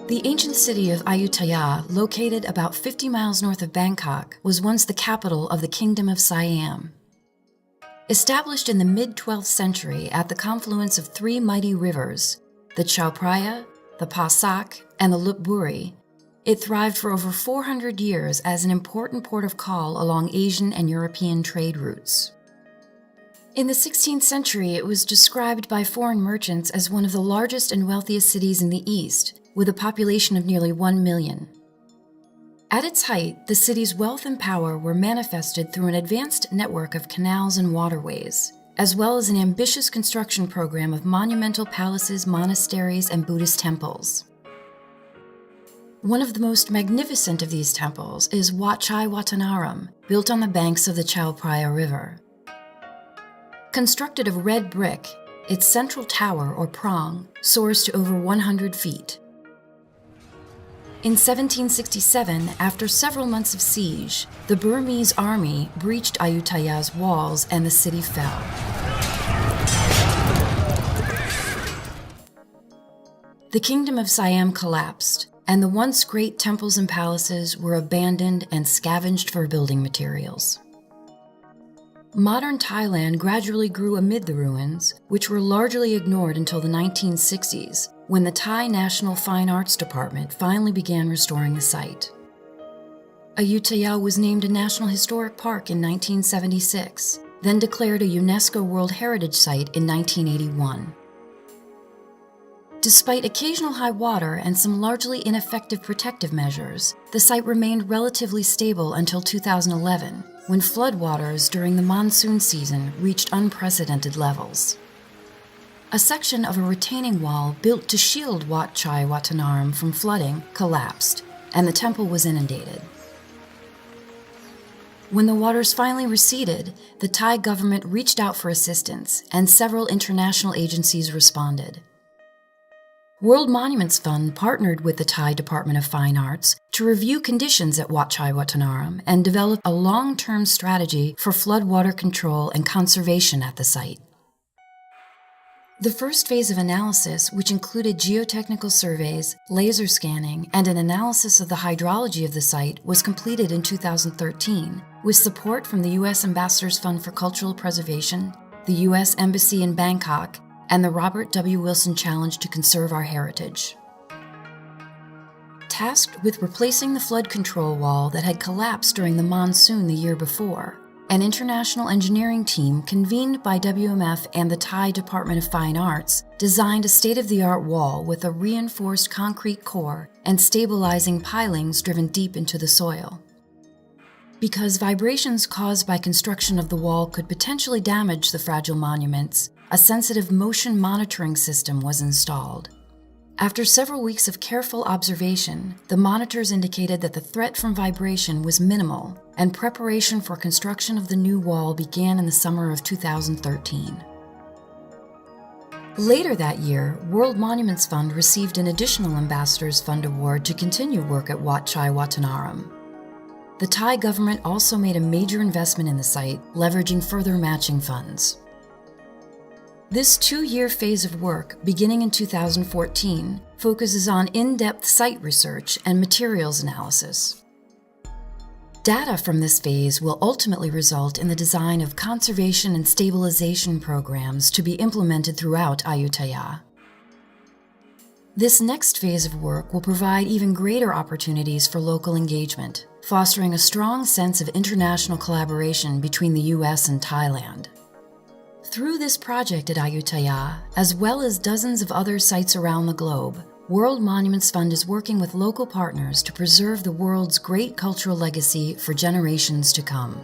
The ancient city of Ayutthaya, located about 50 miles north of Bangkok, was once the capital of the Kingdom of Siam. Established in the mid-12th century at the confluence of three mighty rivers, the Chao Phraya, the Pa Sak, and the Lup Buri, it thrived for over 400 years as an important port of call along Asian and European trade routes. In the 16th century, it was described by foreign merchants as one of the largest and wealthiest cities in the East, with a population of nearly 1 million. At its height, the city's wealth and power were manifested through an advanced network of canals and waterways, as well as an ambitious construction program of monumental palaces, monasteries, and Buddhist temples. One of the most magnificent of these temples is Wat Chaiwatthanaram, built on the banks of the Chao Phraya River. Constructed of red brick, its central tower, or prong, soars to over 100 feet. In 1767, after several months of siege, the Burmese army breached Ayutthaya's walls and the city fell. The Kingdom of Siam collapsed, and the once great temples and palaces were abandoned and scavenged for building materials. Modern Thailand gradually grew amid the ruins, which were largely ignored until the 1960s, when the Thai National Fine Arts Department finally began restoring the site. Ayutthaya was named a National Historic Park in 1976, then declared a UNESCO World Heritage Site in 1981. Despite occasional high water and some largely ineffective protective measures, the site remained relatively stable until 2011, when floodwaters during the monsoon season reached unprecedented levels. A section of a retaining wall built to shield Wat Chaiwatthanaram from flooding collapsed, and the temple was inundated. When the waters finally receded, the Thai government reached out for assistance, and several international agencies responded. World Monuments Fund partnered with the Thai Department of Fine Arts to review conditions at Wat Chaiwatthanaram and develop a long-term strategy for floodwater control and conservation at the site. The first phase of analysis, which included geotechnical surveys, laser scanning, and an analysis of the hydrology of the site, was completed in 2013, with support from the U.S. Ambassador's Fund for Cultural Preservation, the U.S. Embassy in Bangkok, and the Robert W. Wilson Challenge to Conserve Our Heritage. Tasked with replacing the flood control wall that had collapsed during the monsoon the year before, an international engineering team convened by WMF and the Thai Department of Fine Arts designed a state-of-the-art wall with a reinforced concrete core and stabilizing pilings driven deep into the soil. Because vibrations caused by construction of the wall could potentially damage the fragile monuments, a sensitive motion monitoring system was installed. After several weeks of careful observation, the monitors indicated that the threat from vibration was minimal, and preparation for construction of the new wall began in the summer of 2013. Later that year, World Monuments Fund received an additional Ambassador's Fund award to continue work at Wat Chaiwatthanaram. The Thai government also made a major investment in the site, leveraging further matching funds. This 2-year phase of work, beginning in 2014, focuses on in-depth site research and materials analysis. Data from this phase will ultimately result in the design of conservation and stabilization programs to be implemented throughout Ayutthaya. This next phase of work will provide even greater opportunities for local engagement, fostering a strong sense of international collaboration between the U.S. and Thailand. Through this project at Ayutthaya, as well as dozens of other sites around the globe, World Monuments Fund is working with local partners to preserve the world's great cultural legacy for generations to come.